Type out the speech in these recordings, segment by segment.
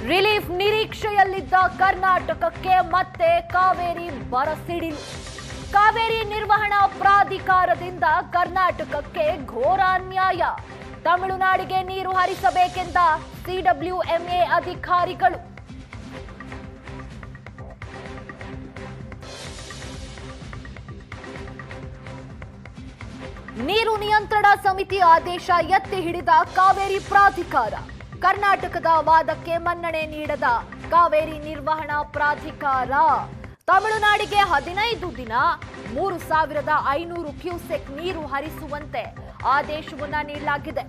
Relief ನಿರೀಕ್ಷೆಯಲ್ಲಿದ್ದ ಕರ್ನಾಟಕಕ್ಕೆ ಮತ್ತೆ ಕಾವೇರಿ ಬರಸಿಡಿಲು. ಕಾವೇರಿ ನಿರ್ವಹಣಾ ಪ್ರಾಧಿಕಾರದಿಂದ ಕರ್ನಾಟಕಕ್ಕೆ ಘೋರ ಅನ್ಯಾಯ. ತಮಿಳುನಾಡಿಗೆ ನೀರು ಹರಿಸಬೇಕೆಂದ ಸಿಡಬ್ಲ್ಯೂಎಂಎ ಅಧಿಕಾರಿಗಳು. ನೀರು ನಿಯಂತ್ರಣ ಸಮಿತಿ ಆದೇಶ ಎತ್ತಿ ಹಿಡಿದ ಕಾವೇರಿ ಪ್ರಾಧಿಕಾರ. ಕರ್ನಾಟಕದ ವಾದಕ್ಕೆ ಮನ್ನಣೆ ನೀಡದ ಕಾವೇರಿ ನಿರ್ವಹಣಾ ಪ್ರಾಧಿಕಾರ ತಮಿಳುನಾಡಿಗೆ 15 ದಿನ 3500 ಕ್ಯೂಸೆಕ್ ನೀರು ಹರಿಸುವಂತೆ ಆದೇಶವನ್ನ ನೀಡಲಾಗಿದೆ.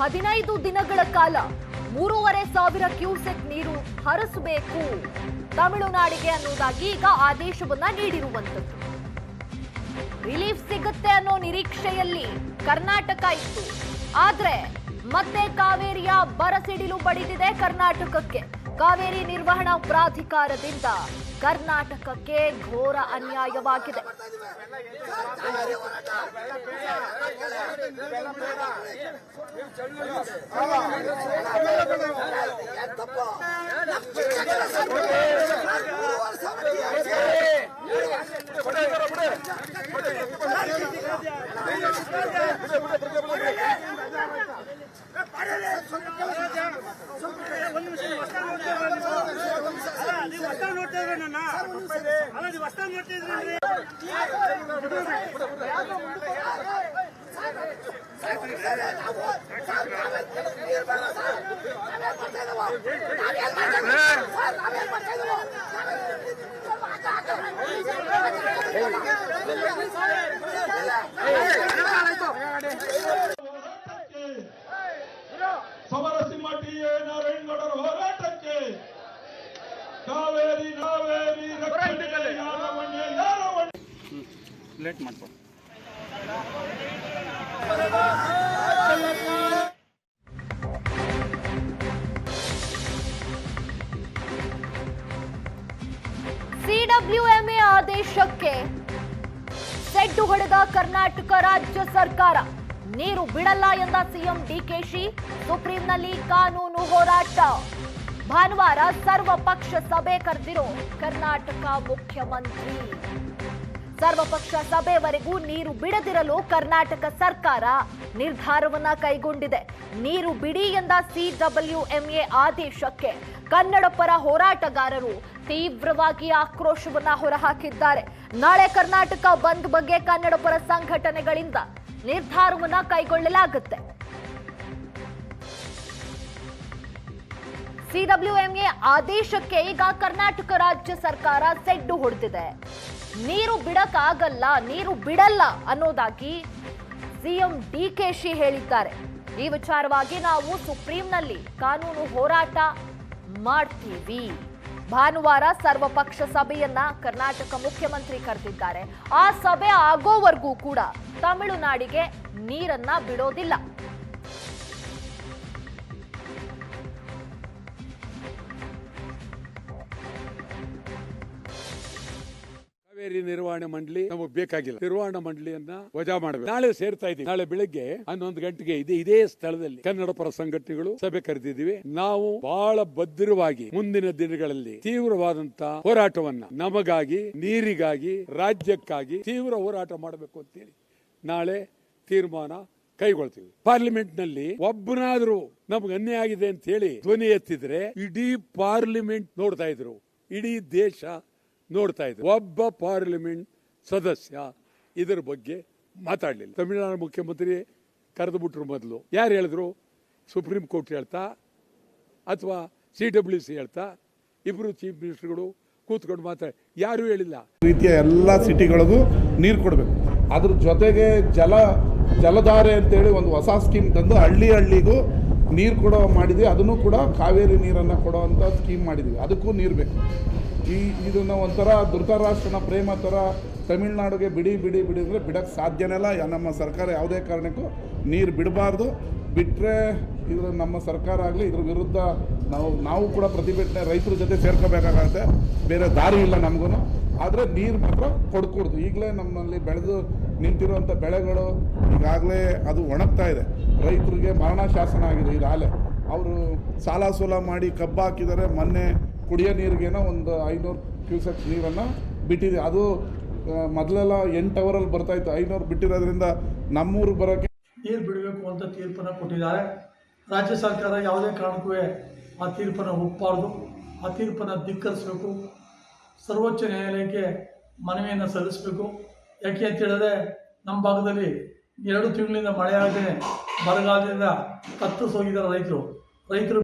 ಹದಿನೈದು ದಿನಗಳ ಕಾಲ 3500 ಕ್ಯೂಸೆಕ್ ನೀರು ಹರಿಸಬೇಕು ತಮಿಳುನಾಡಿಗೆ ಅನ್ನೋದಾಗಿ ಈಗ ಆದೇಶವನ್ನ ನೀಡಿರುವಂತದ್ದು. ರಿಲೀಫ್ ಸಿಗುತ್ತೆ ಅನ್ನೋ ನಿರೀಕ್ಷೆಯಲ್ಲಿ ಕರ್ನಾಟಕ ಇತ್ತು. ಆದ್ರೆ ಮತ್ತೆ ಕಾವೇರಿಯ ಬರಸಿಡಿಲು ಬಡಿದಿದೆ ಕರ್ನಾಟಕಕ್ಕೆ. ಕಾವೇರಿ ನಿರ್ವಹಣಾ ಪ್ರಾಧಿಕಾರದಿಂದ ಕರ್ನಾಟಕಕ್ಕೆ ಘೋರ ಅನ್ಯಾಯವಾಗಿದೆ. ಸಮರಸಿಂಹ ಟಿ.ಎ. ನಾರಾಯಣಗೌಡರ ಹೋರಾಟಕ್ಕೆ ಕಾವೇರಿ ನಾವೇರಿ ಲೇಟ್ ಮಾಡ್ಕೊಂಡು ಸಿಡಬ್ಲ್ಯೂಎಂಎ ಆದೇಶಕ್ಕೆ ಸೆಡ್ಡು ಹೊಡೆದ ಕರ್ನಾಟಕ ರಾಜ್ಯ ಸರ್ಕಾರ. ನೀರು ಬಿಡಲ್ಲ ಎಂದ ಸಿಎಂ ಡಿಕೆಶಿ. ಸುಪ್ರೀಂನಲ್ಲಿ ಕಾನೂನು ಹೋರಾಟ. ಭಾನುವಾರ ಸರ್ವಪಕ್ಷ ಸಭೆ ಕರೆದಿರೋ ಕರ್ನಾಟಕ ಮುಖ್ಯಮಂತ್ರಿ. ಸರ್ವಪಕ್ಷ ಸಭೆವರೆಗೂ ನೀರು ಬಿಡದಿರಲು ಕರ್ನಾಟಕ ಸರ್ಕಾರ ನಿರ್ಧಾರವನ್ನ ಕೈಗೊಂಡಿದೆ. ನೀರು ಬಿಡಿ ಎಂದ ಸಿಡಬ್ಲ್ಯೂಎಂಎ ಆದೇಶಕ್ಕೆ ಕನ್ನಡ ಪರ ಹೋರಾಟಗಾರರು ತೀವ್ರವಾಗಿ ಆಕ್ರೋಶವನ್ನ ಹೊರಹಾಕಿದ್ದಾರೆ. ನಾಳೆ ಕರ್ನಾಟಕ ಬಂದ್ ಬಗ್ಗೆ ಕನ್ನಡ ಪರ ಸಂಘಟನೆಗಳಿಂದ ನಿರ್ಧಾರವನ್ನ ಕೈಗೊಳ್ಳಲಾಗುತ್ತೆ. ಸಿಡಬ್ಲ್ಯೂಎಂಎ ಆದೇಶಕ್ಕೆ ಈಗ ಕರ್ನಾಟಕ ರಾಜ್ಯ ಸರ್ಕಾರ ಸೆಡ್ಡು ಹೊಡೆದಿದೆ. ನೀರು ಬಿಡಕ್ಕಾಗಲ್ಲ, ನೀರು ಬಿಡಲ್ಲ ಅನ್ನೋದಾಗಿ ಸಿಎಂ ಡಿಕೆಶಿ ಹೇಳಿದ್ದಾರೆ. ಈ ವಿಚಾರವಾಗಿ ನಾವು ಸುಪ್ರೀಂನಲ್ಲಿ ಕಾನೂನು ಹೋರಾಟ ಮಾಡ್ತೀವಿ. ಭಾನುವಾರ ಸರ್ವಪಕ್ಷ ಸಭೆಯನ್ನ ಕರ್ನಾಟಕ ಮುಖ್ಯಮಂತ್ರಿ ಕರೆದಿದ್ದಾರೆ. ಆ ಸಭೆ ಆಗೋವರೆಗೂ ಕೂಡ ತಮಿಳುನಾಡಿಗೆ ನೀರನ್ನ ಬಿಡೋದಿಲ್ಲ. ಕಾವೇರಿ ನಿರ್ವಹಣೆ ಮಂಡಳಿ ನಮಗೆ ಬೇಕಾಗಿಲ್ಲ. ನಿರ್ವಹಣಾ ಮಂಡಳಿಯನ್ನ ವಜಾ ಮಾಡಬೇಕು. ನಾಳೆ ಸೇರ್ತಾ ಇದೀವಿ. ನಾಳೆ ಬೆಳಗ್ಗೆ 11 ಗಂಟೆಗೆ ಇದೇ ಸ್ಥಳದಲ್ಲಿ ಕನ್ನಡ ಪರ ಸಂಘಟನೆಗಳು ಸಭೆ ಕರೆದಿದ್ದೀವಿ. ನಾವು ಬಹಳ ಭದ್ರವಾಗಿ ಮುಂದಿನ ದಿನಗಳಲ್ಲಿ ತೀವ್ರವಾದಂತ ಹೋರಾಟವನ್ನ ನಮಗಾಗಿ, ನೀರಿಗಾಗಿ, ರಾಜ್ಯಕ್ಕಾಗಿ ತೀವ್ರ ಹೋರಾಟ ಮಾಡಬೇಕು ಅಂತೇಳಿ ನಾಳೆ ತೀರ್ಮಾನ ಕೈಗೊಳ್ತೀವಿ. ಪಾರ್ಲಿಮೆಂಟ್ ನಲ್ಲಿ ಒಬ್ಬನಾದ್ರೂ ನಮ್ಗೆ ಅನ್ಯಾಯ ಆಗಿದೆ ಅಂತ ಹೇಳಿ ಧ್ವನಿ ಎತ್ತಿದ್ರೆ ಇಡೀ ಪಾರ್ಲಿಮೆಂಟ್ ನೋಡ್ತಾ ಇದ್ರು, ಇಡೀ ದೇಶ ನೋಡ್ತಾ ಇದ್ರು. ಒಬ್ಬ ಪಾರ್ಲಿಮೆಂಟ್ ಸದಸ್ಯ ಇದರ ಬಗ್ಗೆ ಮಾತಾಡಲಿಲ್ಲ. ತಮಿಳುನಾಡು ಮುಖ್ಯಮಂತ್ರಿ ಕರೆದು ಬಿಟ್ರು. ಮೊದಲು ಯಾರು ಹೇಳಿದ್ರು? ಸುಪ್ರೀಂ ಕೋರ್ಟ್ ಹೇಳ್ತಾ ಅಥವಾ ಸಿಡಬ್ಲ್ಯೂಸಿ ಹೇಳ್ತಾ? ಇಬ್ರು ಚೀಫ್ ಮಿನಿಸ್ಟರ್ಗಳು ಕೂತ್ಕೊಂಡು ಮಾತಾಡಿ ಯಾರು ಹೇಳಿಲ್ಲ. ರೀತಿಯ ಎಲ್ಲ ಸಿಟಿಗಳಿಗೂ ನೀರು ಕೊಡಬೇಕು. ಅದ್ರ ಜೊತೆಗೆ ಜಲಧಾರೆ ಅಂತೇಳಿ ಒಂದು ಹೊಸ ಸ್ಕೀಮ್ ತಂದು ಹಳ್ಳಿಗೂ ನೀರು ಕೊಡೋ ಮಾಡಿದ್ವಿ. ಅದನ್ನು ಕೂಡ ಕಾವೇರಿ ನೀರನ್ನು ಕೊಡೋವಂಥ ಸ್ಕೀಮ್ ಮಾಡಿದ್ವಿ. ಅದಕ್ಕೂ ನೀರು ಬೇಕು. ಇದನ್ನು ಒಂಥರ ಧೃತರಾಷ್ಟ್ರನ ಪ್ರೇಮ ಥರ ತಮಿಳ್ನಾಡಿಗೆ ಬಿಡಿ ಅಂದರೆ ಬಿಡೋಕ್ಕೆ ಸಾಧ್ಯನೇ ಇಲ್ಲ. ನಮ್ಮ ಸರ್ಕಾರ ಯಾವುದೇ ಕಾರಣಕ್ಕೂ ನೀರು ಬಿಡಬಾರ್ದು. ಬಿಟ್ಟರೆ ಇದ್ರ ನಮ್ಮ ಸರ್ಕಾರ ಆಗಲಿ ಇದ್ರ ವಿರುದ್ಧ ನಾವು ಕೂಡ ಪ್ರತಿಭಟನೆ ರೈತರ ಜೊತೆ ಸೇರ್ಕೋಬೇಕಾಗತ್ತೆ, ಬೇರೆ ದಾರಿ ಇಲ್ಲ ನಮಗೂ. ಆದರೆ ನೀರು ಮಾತ್ರ ಕೊಡ್ಕೊಡ್ದು. ಈಗಲೇ ನಮ್ಮಲ್ಲಿ ಬೆಳೆದು ನಿಂತಿರುವಂಥ ಬೆಳೆಗಳು ಈಗಾಗಲೇ ಅದು ಒಣಗ್ತಾ ಇದೆ. ರೈತರಿಗೆ ಮರಣ ಶಾಸನ ಆಗಿದೆ ಈಗಾಗಲೇ. ಅವರು ಸಾಲ ಸೋಲ ಮಾಡಿ ಕಬ್ಬು ಹಾಕಿದ್ದಾರೆ. ಮೊನ್ನೆ ಕುಡಿಯೋ ನೀರಿಗೇನೋ ಒಂದು 500 ಕ್ಯೂಸೆಕ್ ನೀರನ್ನು ಬಿಟ್ಟಿದೆ. ಅದು ಮೊದಲೆಲ್ಲ 8 ಅವರಲ್ಲಿ ಬರ್ತಾಯಿತ್ತು, 500 ಬಿಟ್ಟಿರೋದ್ರಿಂದ ನಮ್ಮೂರಿಗೆ ಬರೋಕ್ಕೆ ನೀರು ಬಿಡಬೇಕು ಅಂತ ತೀರ್ಪನ್ನು ಕೊಟ್ಟಿದ್ದಾರೆ. ರಾಜ್ಯ ಸರ್ಕಾರ ಯಾವುದೇ ಕಾರಣಕ್ಕೂ ಆ ತೀರ್ಪನ್ನು ಒಪ್ಪಬಾರ್ದು, ಆ ತೀರ್ಪನ್ನು ಧಿಕ್ಕರಿಸಬೇಕು. ಸರ್ವೋಚ್ಚ ನ್ಯಾಯಾಲಯಕ್ಕೆ ಮನವಿಯನ್ನು ಸಲ್ಲಿಸಬೇಕು. ಯಾಕೆ ಅಂತ ಹೇಳಿದ್ರೆ ನಮ್ಮ ಭಾಗದಲ್ಲಿ 2 ತಿಂಗಳಿಂದ ಮಳೆ ಆಗದೆ ಬರಗಾಲದಿಂದ ತತ್ತರಿಸೋಗಿದ್ದಾರೆ ರೈತರು.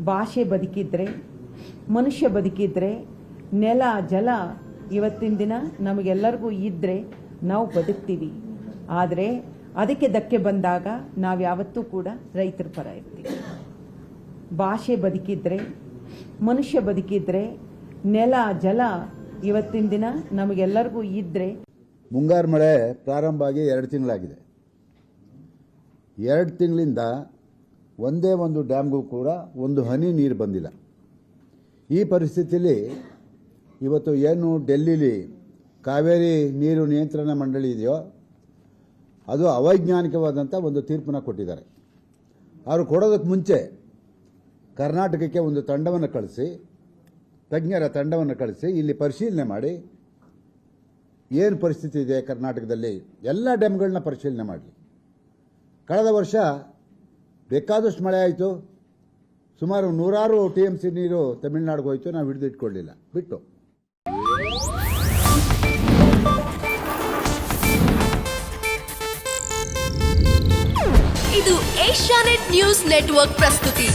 ಭಾಷೆ ಬದುಕಿದ್ರೆ, ಮನುಷ್ಯ ಬದುಕಿದ್ರೆ, ನೆಲ ಜಲ ಇವತ್ತಿನ ದಿನ ನಮಗೆಲ್ಲರಿಗೂ ಇದ್ದರೆ ನಾವು ಬದುಕ್ತೀವಿ. ಆದರೆ ಅದಕ್ಕೆ ಧಕ್ಕೆ ಬಂದಾಗ ನಾವು ಯಾವತ್ತೂ ಕೂಡ ರೈತರ ಪರ ಇರ್ತೀವಿ. ಭಾಷೆ ಬದುಕಿದ್ರೆ, ಮನುಷ್ಯ ಬದುಕಿದ್ರೆ, ನೆಲ ಜಲ ಇವತ್ತಿನ ದಿನ ನಮಗೆಲ್ಲರಿಗೂ ಇದ್ದರೆ. ಮುಂಗಾರು ಮಳೆ ಪ್ರಾರಂಭ ಆಗಿ 2 ತಿಂಗಳಾಗಿದೆ. 2 ತಿಂಗಳಿಂದ ಒಂದೇ ಒಂದು ಡ್ಯಾಮ್ಗೂ ಕೂಡ ಒಂದು ಹನಿ ನೀರು ಬಂದಿಲ್ಲ. ಈ ಪರಿಸ್ಥಿತಿಯಲ್ಲಿ ಇವತ್ತು ಏನು ಡೆಲ್ಲಿಲಿ ಕಾವೇರಿ ನೀರು ನಿಯಂತ್ರಣ ಮಂಡಳಿ ಇದೆಯೋ ಅದು ಅವೈಜ್ಞಾನಿಕವಾದಂಥ ಒಂದು ತೀರ್ಪನ್ನು ಕೊಟ್ಟಿದ್ದಾರೆ. ಅವರು ಕೊಡೋದಕ್ಕೆ ಮುಂಚೆ ಕರ್ನಾಟಕಕ್ಕೆ ಒಂದು ತಂಡವನ್ನು ಕಳಿಸಿ, ತಜ್ಞರ ತಂಡವನ್ನು ಕಳಿಸಿ ಇಲ್ಲಿ ಪರಿಶೀಲನೆ ಮಾಡಿ ಏನು ಪರಿಸ್ಥಿತಿ ಇದೆ ಕರ್ನಾಟಕದಲ್ಲಿ ಎಲ್ಲ ಡ್ಯಾಮ್ಗಳನ್ನ ಪರಿಶೀಲನೆ ಮಾಡಲಿ. ಕಳೆದ ವರ್ಷ ಬೇಕಾದಷ್ಟು ಮಳೆ ಆಯಿತು, ಸುಮಾರು 100 TMC ನೀರು ತಮಿಳುನಾಡಿಗೆ ಹೋಯಿತು, ನಾವು ಹಿಡಿದಿಟ್ಕೊಳ್ಳಿಲ್ಲ ಬಿಟ್ಟು. ಇದು ಏಷ್ಯಾನೆಟ್ ನ್ಯೂಸ್ ನೆಟ್ವರ್ಕ್ ಪ್ರಸ್ತುತಿ.